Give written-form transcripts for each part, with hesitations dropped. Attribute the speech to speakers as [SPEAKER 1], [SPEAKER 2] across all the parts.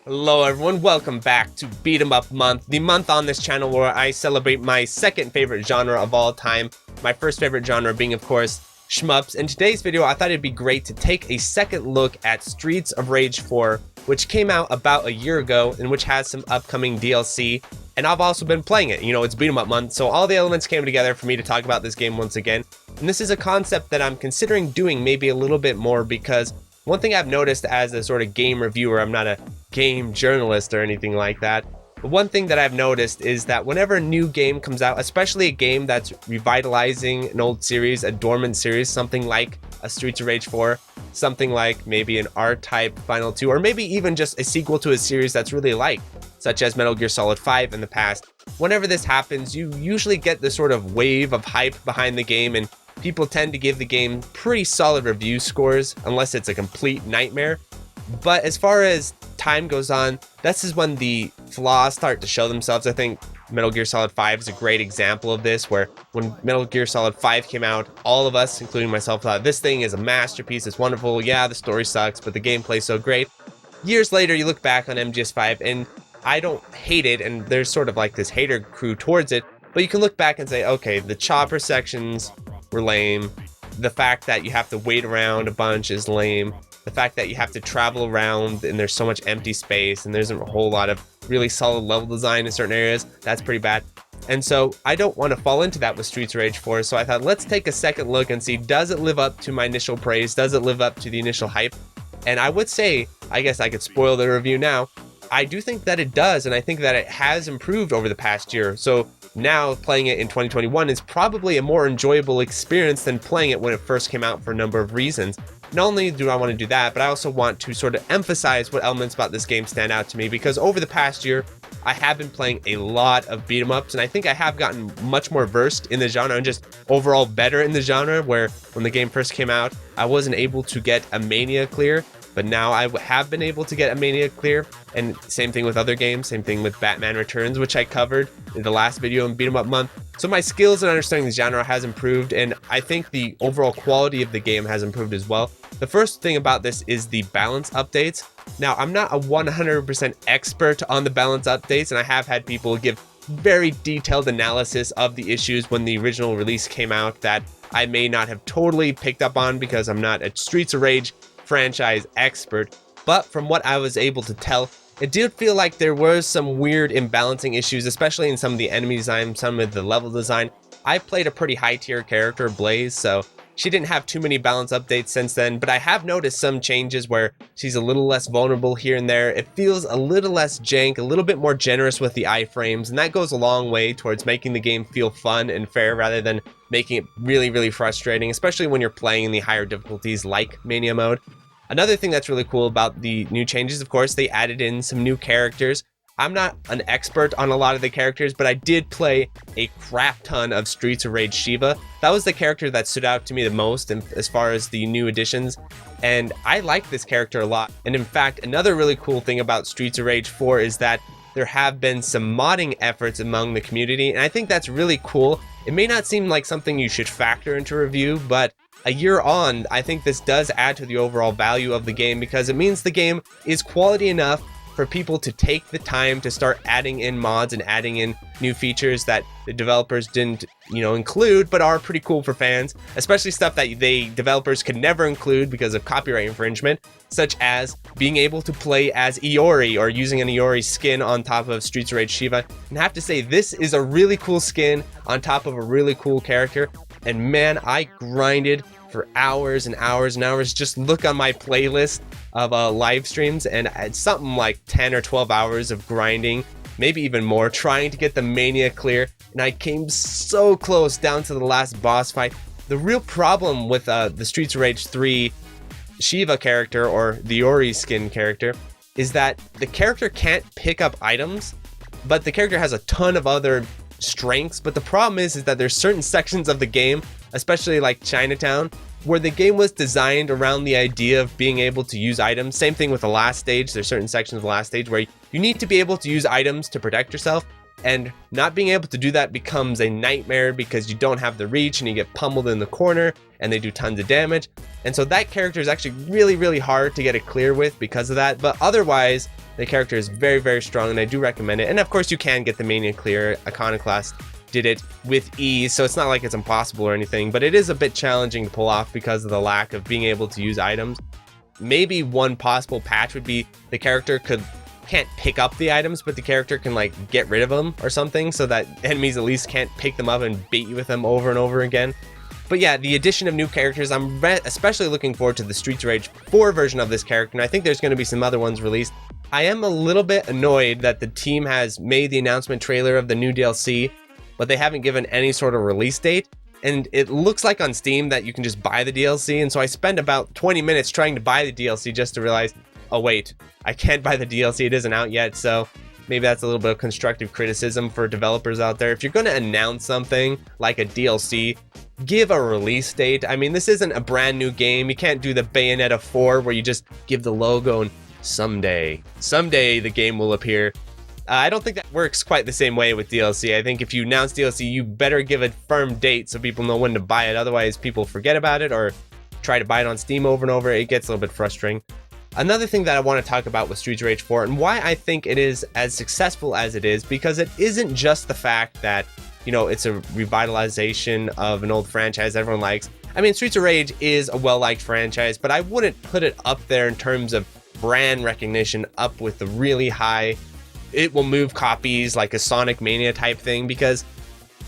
[SPEAKER 1] Hello everyone, welcome back to Beat 'em Up Month, the month on this channel where I celebrate my second favorite genre of all time, my first favorite genre being of course shmups. In today's video I thought it'd be great to take a second look at Streets of Rage 4, which came out about a year ago and which has some upcoming DLC, and I've also been playing it. You know, it's Beat 'em Up Month, so all the elements came together for me to talk about this game once again, and this is a concept that I'm considering doing maybe a little bit more because one thing I've noticed as a sort of game reviewer, I'm not a game journalist or anything like that, but one thing that I've noticed is that whenever a new game comes out, especially a game that's revitalizing an old series, a dormant series, something like a Streets of Rage 4, something like maybe an R-Type Final 2, or maybe even just a sequel to a series that's really liked, such as Metal Gear Solid 5 in the past. Whenever this happens, you usually get this sort of wave of hype behind the game, and people tend to give the game pretty solid review scores, unless it's a complete nightmare. But as far as time goes on, this is when the flaws start to show themselves. I think Metal Gear Solid 5 is a great example of this, where when Metal Gear Solid 5 came out, all of us, including myself, thought this thing is a masterpiece, it's wonderful, yeah, the story sucks, but the gameplay's so great. Years later, you look back on MGS5, and I don't hate it, and there's sort of like this hater crew towards it, but you can look back and say, okay, the chopper sections were lame, the fact that you have to wait around a bunch is lame, the fact that you have to travel around and there's so much empty space and there isn't a whole lot of really solid level design in certain areas, that's pretty bad. And so I don't want to fall into that with Streets of Rage 4, so I thought let's take a second look and see, does it live up to my initial praise, does it live up to the initial hype? And I would say, I guess I could spoil the review now, I do think that it does, and I think that it has improved over the past year. So now playing it in 2021 is probably a more enjoyable experience than playing it when it first came out for a number of reasons. Not only do I want to do that, but I also want to sort of emphasize what elements about this game stand out to me, because over the past year, I have been playing a lot of beat 'em ups, and I think I have gotten much more versed in the genre and just overall better in the genre, where when the game first came out, I wasn't able to get a Mania clear, but now I have been able to get a Mania clear, and same thing with other games, same thing with Batman Returns, which I covered in the last video in Beat 'em Up Month. So my skills in understanding the genre has improved, and I think the overall quality of the game has improved as well. The first thing about this is the balance updates. Now, I'm not a 100% expert on the balance updates, and I have had people give very detailed analysis of the issues when the original release came out that I may not have totally picked up on because I'm not a Streets of Rage franchise expert. But from what I was able to tell, it did feel like there were some weird imbalancing issues, especially in some of the enemy design, some of the level design. I played a pretty high tier character, Blaze, so she didn't have too many balance updates since then, but I have noticed some changes where she's a little less vulnerable here and there. It feels a little less jank, a little bit more generous with the iframes, and that goes a long way towards making the game feel fun and fair rather than making it really, really frustrating, especially when you're playing in the higher difficulties like Mania mode. Another thing that's really cool about the new changes, of course, they added in some new characters. I'm not an expert on a lot of the characters, but I did play a crap ton of Streets of Rage Shiva. That was the character that stood out to me the most as far as the new additions, and I like this character a lot. And in fact, another really cool thing about Streets of Rage 4 is that there have been some modding efforts among the community, and I think that's really cool. It may not seem like something you should factor into review, but a year on, I think this does add to the overall value of the game because it means the game is quality enough for people to take the time to start adding in mods and adding in new features that the developers didn't, include, but are pretty cool for fans, especially stuff that developers could never include because of copyright infringement, such as being able to play as Iori or using an Iori skin on top of Streets of Rage Shiva. And I have to say, this is a really cool skin on top of a really cool character. And man, I grinded for hours and hours and hours. Just look on my playlist of live streams, and it's something like 10 or 12 hours of grinding, maybe even more, trying to get the Mania clear. And I came so close down to the last boss fight. The real problem with the Streets of Rage 3 Shiva character, or the Ori skin character, is that the character can't pick up items, but the character has a ton of other strengths. But the problem is that there's certain sections of the game, especially like Chinatown, where the game was designed around the idea of being able to use items. Same thing with the last stage. There's certain sections of the last stage where you need to be able to use items to protect yourself. and not being able to do that becomes a nightmare because you don't have the reach and you get pummeled in the corner and they do tons of damage. And so that character is actually really hard to get a clear with because of that, but otherwise the character is very strong and I do recommend it. And of course you can get the Mania clear. Iconoclast did it with ease, so it's not like it's impossible or anything, but it is a bit challenging to pull off because of the lack of being able to use items. Maybe one possible patch would be the character can't pick up the items, but the character can like get rid of them or something so that enemies at least can't pick them up and bait you with them over and over again. But yeah, the addition of new characters, I'm especially looking forward to the Streets of Rage 4 version of this character, and I think there's going to be some other ones released. I am a little bit annoyed that the team has made the announcement trailer of the new DLC, but they haven't given any sort of release date. And it looks like on Steam that you can just buy the DLC, and so I spent about 20 minutes trying to buy the DLC just to realize, oh wait, I can't buy the DLC, it isn't out yet. So maybe that's a little bit of constructive criticism for developers out there. If you're going to announce something like a DLC, give a release date. I mean, this isn't a brand new game. You can't do the Bayonetta 4 where you just give the logo and someday the game will appear. I don't think that works quite the same way with DLC. I think if you announce DLC, you better give a firm date so people know when to buy it. Otherwise, people forget about it or try to buy it on Steam over and over. It gets a little bit frustrating. Another thing that I want to talk about with Streets of Rage 4 and why I think it is as successful as it is, because it isn't just the fact that, you know, it's a revitalization of an old franchise everyone likes. I mean, Streets of Rage is a well-liked franchise, but I wouldn't put it up there in terms of brand recognition up with the really high it will move copies like a Sonic Mania type thing, because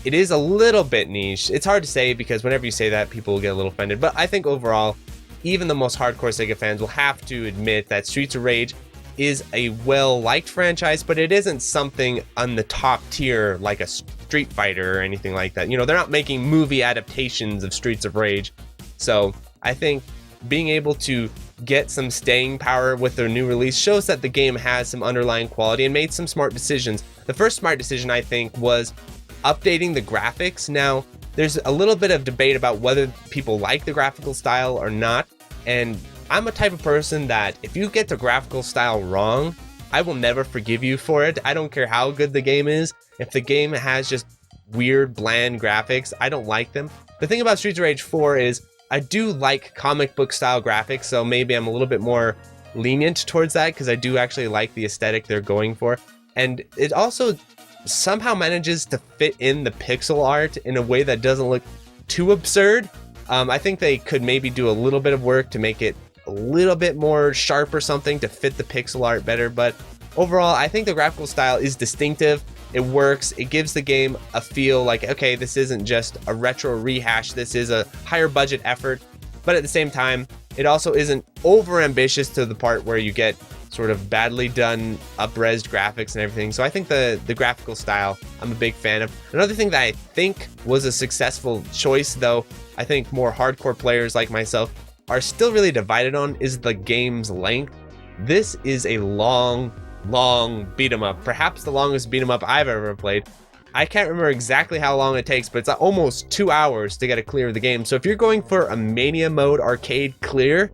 [SPEAKER 1] it is a little bit niche. It's hard to say because whenever you say that, people will get a little offended. But I think overall, even the most hardcore Sega fans will have to admit that Streets of Rage is a well-liked franchise, but it isn't something on the top tier like a Street Fighter or anything like that. You know, they're not making movie adaptations of Streets of Rage. So I think being able to get some staying power with their new release shows that the game has some underlying quality and made some smart decisions. The first smart decision, I think, was updating the graphics. Now, there's a little bit of debate about whether people like the graphical style or not, and I'm a type of person that if you get the graphical style wrong, I will never forgive you for it. I don't care how good the game is. If the game has just weird, bland graphics, I don't like them. The thing about Streets of Rage 4 is I do like comic book style graphics, so maybe I'm a little bit more lenient towards that because I do actually like the aesthetic they're going for. And it also somehow manages to fit in the pixel art in a way that doesn't look too absurd. I think they could maybe do a little bit of work to make it a little bit more sharp or something to fit the pixel art better, but overall I think the graphical style is distinctive. It works. It gives the game a feel like, okay, this isn't just a retro rehash, this is a higher budget effort, but at the same time it also isn't over ambitious to the part where you get sort of badly done up-resed graphics and everything. So I think the graphical style I'm a big fan of. Another thing that I think was a successful choice, though I think more hardcore players like myself are still really divided on, is the game's length. This is a long beat 'em up, perhaps the longest beat 'em up I've ever played. I can't remember exactly how long it takes, but it's almost 2 hours to get a clear of the game. So if you're going for a Mania mode arcade clear,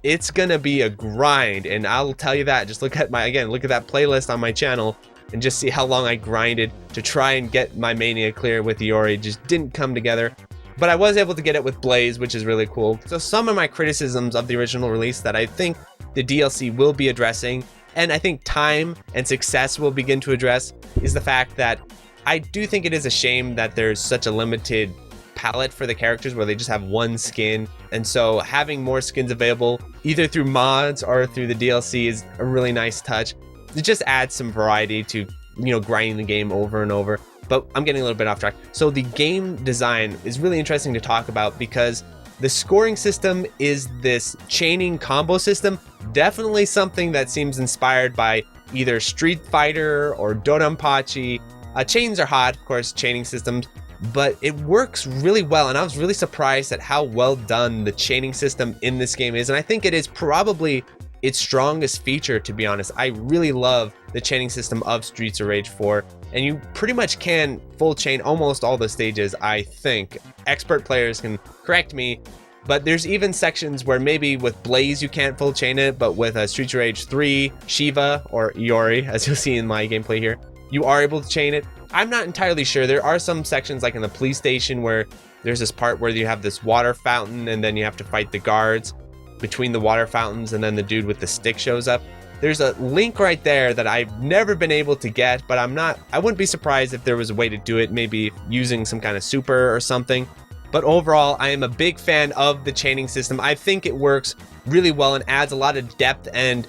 [SPEAKER 1] it's gonna be a grind, and I'll tell you that. Just look at look at that playlist on my channel and just see how long I grinded to try and get my Mania clear with Iori. It just didn't come together. But I was able to get it with Blaze, which is really cool. So some of my criticisms of the original release that I think the DLC will be addressing, and I think time and success will begin to address, is the fact that I do think it is a shame that there's such a limited palette for the characters where they just have one skin. And so having more skins available either through mods or through the DLC is a really nice touch. It just adds some variety to, you know, grinding the game over and over. But I'm getting a little bit off track. So the game design is really interesting to talk about because the scoring system is this chaining combo system, definitely something that seems inspired by either Street Fighter or Donanpachi. Chains are hot, of course, chaining systems, but it works really well, and I was really surprised at how well done the chaining system in this game is, and I think it is probably its strongest feature, to be honest. I really love the chaining system of Streets of Rage 4, and you pretty much can full chain almost all the stages, I think. Expert players can correct me, but there's even sections where maybe with Blaze you can't full chain it, but with Streets of Rage 3, Shiva, or Iori, as you'll see in my gameplay here, you are able to chain it. I'm not entirely sure. There are some sections like in the police station where there's this part where you have this water fountain and then you have to fight the guards between the water fountains, and then the dude with the stick shows up. There's a link right there that I've never been able to get, but I wouldn't be surprised if there was a way to do it, maybe using some kind of super or something. But overall, I am a big fan of the chaining system. I think it works really well and adds a lot of depth and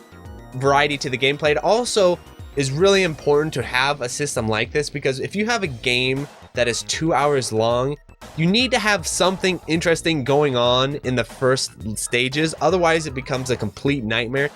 [SPEAKER 1] variety to the gameplay. It also is really important to have a system like this, because if you have a game that is 2 hours long, you need to have something interesting going on in the first stages. Otherwise, it becomes a complete nightmare.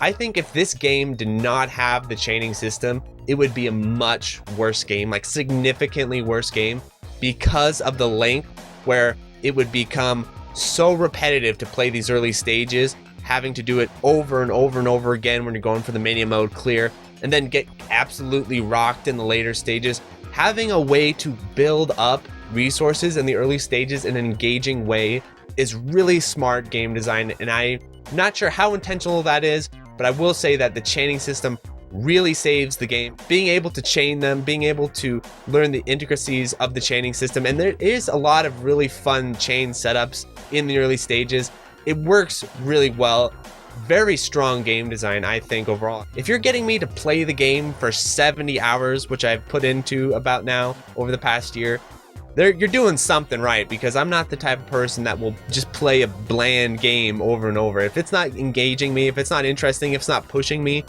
[SPEAKER 1] I think if this game did not have the chaining system, it would be a much worse game, like significantly worse game, because of the length, where it would become so repetitive to play these early stages, having to do it over and over and over again when you're going for the mania mode clear, and then get absolutely rocked in the later stages. Having a way to build up resources in the early stages in an engaging way is really smart game design, and I'm not sure how intentional that is, but I will say that the chaining system really saves the game. Being able to chain them, being able to learn the intricacies of the chaining system, and there is a lot of really fun chain setups in the early stages. It works really well. Very strong game design, I think, overall. If you're getting me to play the game for 70 hours, which I've put into about now over the past year, you're doing something right, because I'm not the type of person that will just play a bland game over and over. If it's not engaging me, if it's not interesting, if it's not pushing me,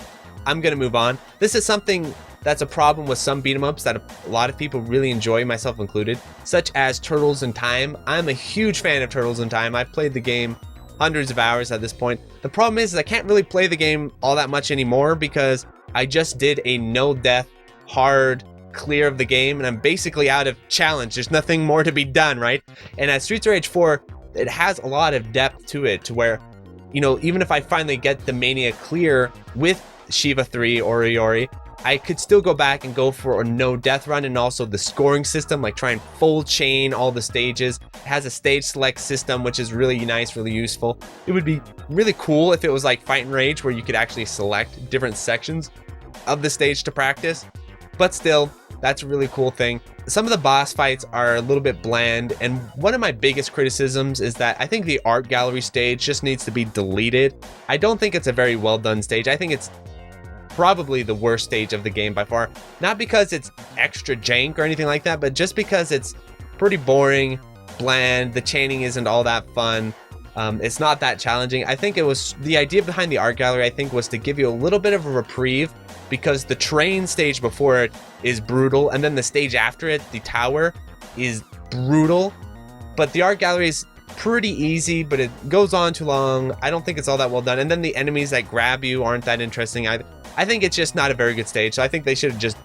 [SPEAKER 1] I'm gonna move on. This is something that's a problem with some beat 'em ups that a lot of people really enjoy, myself included, such as Turtles in Time. I'm a huge fan of Turtles in Time. I've played the game hundreds of hours at this point. The problem is I can't really play the game all that much anymore, because I just did a no death hard clear of the game, and I'm basically out of challenge. There's nothing more to be done, right? And at Streets of Rage 4, it has a lot of depth to it, to where, you know, even if I finally get the mania clear with Shiva 3 or Iori, I could still go back and go for a no death run, and also the scoring system, like try and full chain all the stages. It has a stage select system, which is really nice, really useful. It would be really cool if it was like Fight and Rage, where you could actually select different sections of the stage to practice, but still, that's a really cool thing. Some of the boss fights are a little bit bland, and one of my biggest criticisms is that I think the art gallery stage just needs to be deleted. I don't think it's a very well done stage. I think it's probably the worst stage of the game by far. Not because it's extra jank or anything like that, but just because it's pretty boring, bland, the chaining isn't all that fun. It's not that challenging. I think it was, the idea behind the art gallery, I think, was to give you a little bit of a reprieve, because the train stage before it is brutal, and then the stage after it, the tower, is brutal. But the art gallery is pretty easy, but it goes on too long. I don't think it's all that well done. And then the enemies that grab you aren't that interesting either. I think it's just not a very good stage, so I think they should have just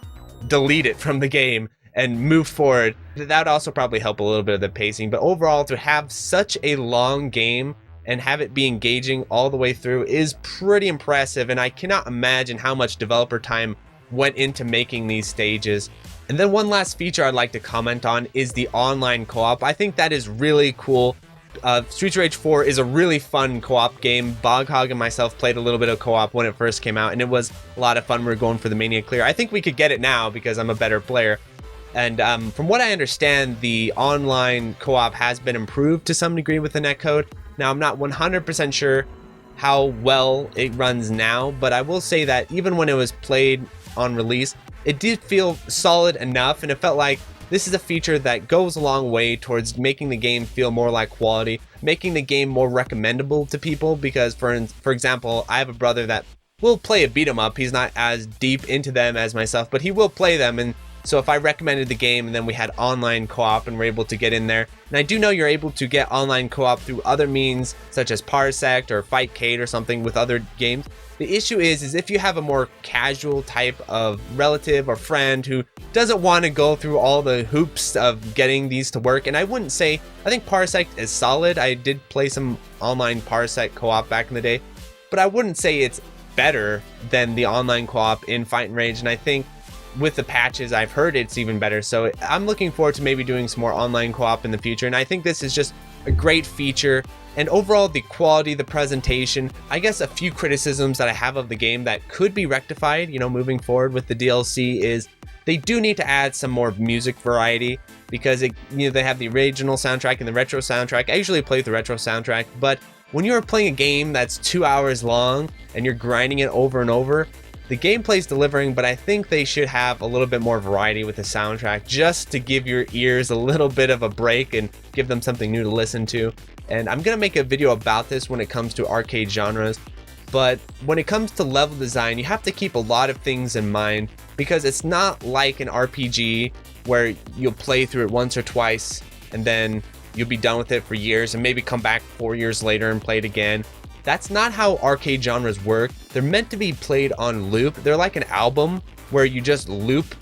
[SPEAKER 1] delete it from the game and move forward. That would also probably help a little bit of the pacing, but overall, to have such a long game and have it be engaging all the way through is pretty impressive, and I cannot imagine how much developer time went into making these stages. And then one last feature I'd like to comment on is the online co-op. I think that is really cool. Streets of Rage 4 is a really fun co-op game. Boghog and myself played a little bit of co-op when it first came out, and it was a lot of fun. We were going for the Mania Clear. I think we could get it now because I'm a better player. And from what I understand, the online co-op has been improved to some degree with the netcode. Now, I'm not 100% sure how well it runs now, but I will say that even when it was played on release, it did feel solid enough, and it felt like this is a feature that goes a long way towards making the game feel more like quality, making the game more recommendable to people, because for example, I have a brother that will play a beat 'em up. He's not as deep into them as myself, but he will play them, and so if I recommended the game and then we had online co-op and we're able to get in there, and I do know you're able to get online co-op through other means such as Parsec or Fightcade or something with other games. The issue is if you have a more casual type of relative or friend who doesn't want to go through all the hoops of getting these to work, and I wouldn't say, I think Parsec is solid. I did play some online Parsec co-op back in the day, but I wouldn't say it's better than the online co-op in Fight and Rage, and I think with the patches I've heard it's even better. So I'm looking forward to maybe doing some more online co-op in the future, and I think this is just a great feature. And overall, the quality, the presentation, I guess a few criticisms that I have of the game that could be rectified, you know, moving forward with the DLC is They do need to add some more music variety because they have the original soundtrack and the retro soundtrack. I usually play with the retro soundtrack, but when you're playing a game that's 2 hours long and you're grinding it over and over, the gameplay's delivering, but I think they should have a little bit more variety with the soundtrack just to give your ears a little bit of a break and give them something new to listen to. And I'm gonna make a video about this when it comes to arcade genres. But when it comes to level design, you have to keep a lot of things in mind because it's not like an RPG where you'll play through it once or twice and then you'll be done with it for years and maybe come back 4 years later and play it again. That's not how arcade genres work. They're meant to be played on loop. They're like an album where you just loop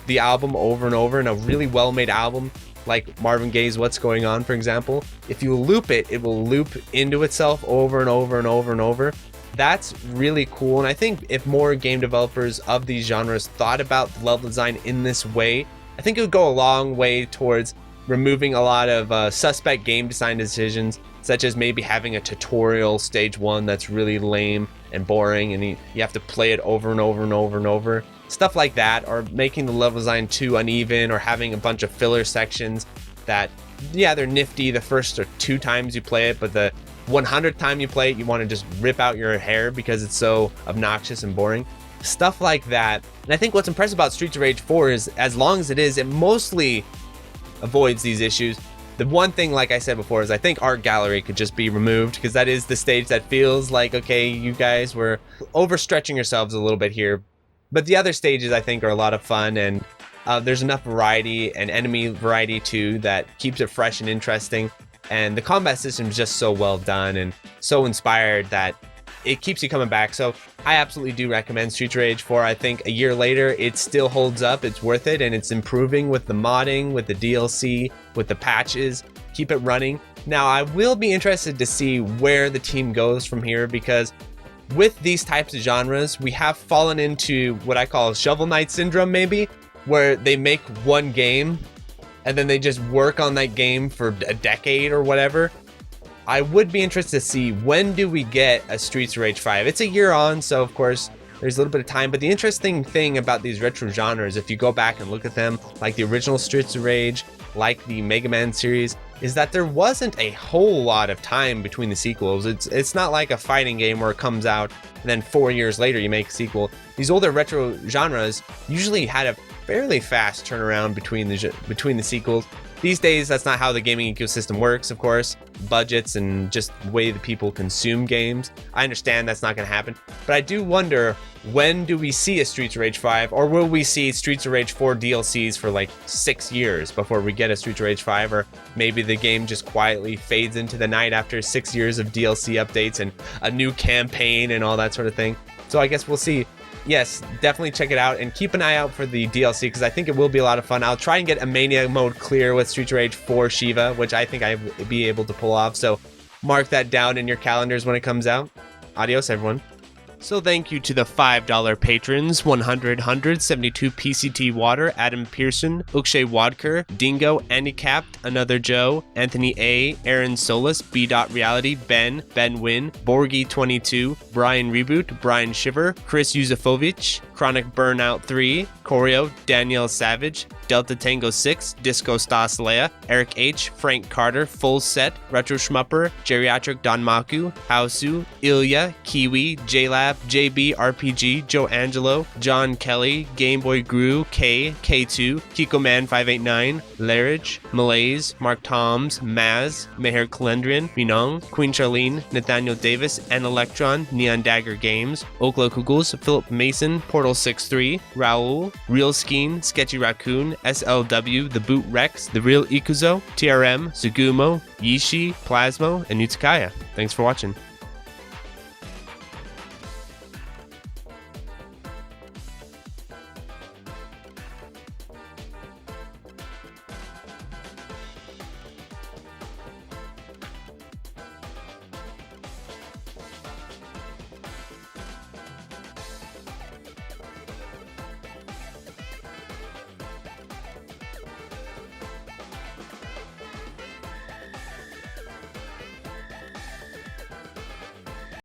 [SPEAKER 1] the album over and over in a really well-made album, like Marvin Gaye's What's Going On, for example. If you loop it, it will loop into itself over and over and over and over. That's really cool, and I think if more game developers of these genres thought about level design in this way, I think it would go a long way towards removing a lot of suspect game design decisions, such as maybe having a tutorial stage 1 that's really lame and boring and you have to play it over and over and over and over. Stuff like that, or making the level design too uneven, or having a bunch of filler sections that, yeah, they're nifty the first or 2 times you play it, but the 100th time you play it, you want to just rip out your hair because it's so obnoxious and boring. Stuff like that. And I think what's impressive about Streets of Rage 4 is, as long as it is, it mostly avoids these issues. The one thing, like I said before, is I think Art Gallery could just be removed because that is the stage that feels like, okay, you guys were overstretching yourselves a little bit here. But the other stages, I think, are a lot of fun, and there's enough variety and enemy variety too that keeps it fresh and interesting. And the combat system is just so well done and so inspired that it keeps you coming back. So I absolutely do recommend Streets of Rage 4. I think a year later, it still holds up. It's worth it, and it's improving with the modding, with the DLC, with the patches. Keep it running. Now, I will be interested to see where the team goes from here, because with these types of genres, we have fallen into what I call Shovel Knight syndrome, maybe, where they make one game and then they just work on that game for a decade or whatever. I would be interested to see, when do we get a Streets of Rage 5? It's a year on, so of course there's a little bit of time, but the interesting thing about these retro genres, if you go back and look at them, like the original Streets of Rage, like the Mega Man series, is that there wasn't a whole lot of time between the sequels. It's not like a fighting game where it comes out and then 4 years later you make a sequel. These older retro genres usually had a fairly fast turnaround between the sequels. These days, that's not how the gaming ecosystem works, of course. Budgets and just the way that people consume games. I understand that's not going to happen. But I do wonder, when do we see a Streets of Rage 5? Or will we see Streets of Rage 4 DLCs for like 6 years before we get a Streets of Rage 5? Or maybe the game just quietly fades into the night after 6 years of DLC updates and a new campaign and all that sort of thing. So I guess we'll see. Yes, definitely check it out and keep an eye out for the DLC because I think it will be a lot of fun. I'll try and get a Mania mode clear with Streets of Rage 4 Shiva, which I think I'll be able to pull off. So mark that down in your calendars when it comes out. Adios, everyone. So thank you to the $5 patrons: 172 PCT Water, Adam Pearson, Ukshay Wadker, Dingo, Handicapped, Another Joe, Anthony A, Aaron Solis, B. Reality, Ben Win, Borgie 22, Brian Reboot, Brian Shiver, Chris Yuzefovich, Chronic Burnout 3, Choreo, Danielle Savage, Delta Tango 6, Disco Stas Leia, Eric H, Frank Carter, Full Set, Retro Schmupper, Geriatric Donmaku, Hausu, Ilya, Kiwi, JLab, JB RPG, Joe Angelo, John Kelly, Gameboy Gru, K, K2, Kiko Man 589, Larridge, Malaise, Mark Toms, Maz, Meher Kalendrian, Minong, Queen Charlene, Nathaniel Davis, and Electron, Neon Dagger Games, Okla Kugels, Philip Mason, Portal 63, Raul, Real Skeen, Sketchy Raccoon, SLW, The Boot Rex, The Real Ikuzo, TRM, Sugumo, Yishi, Plasmo, and Utsukaya. Thanks for watching.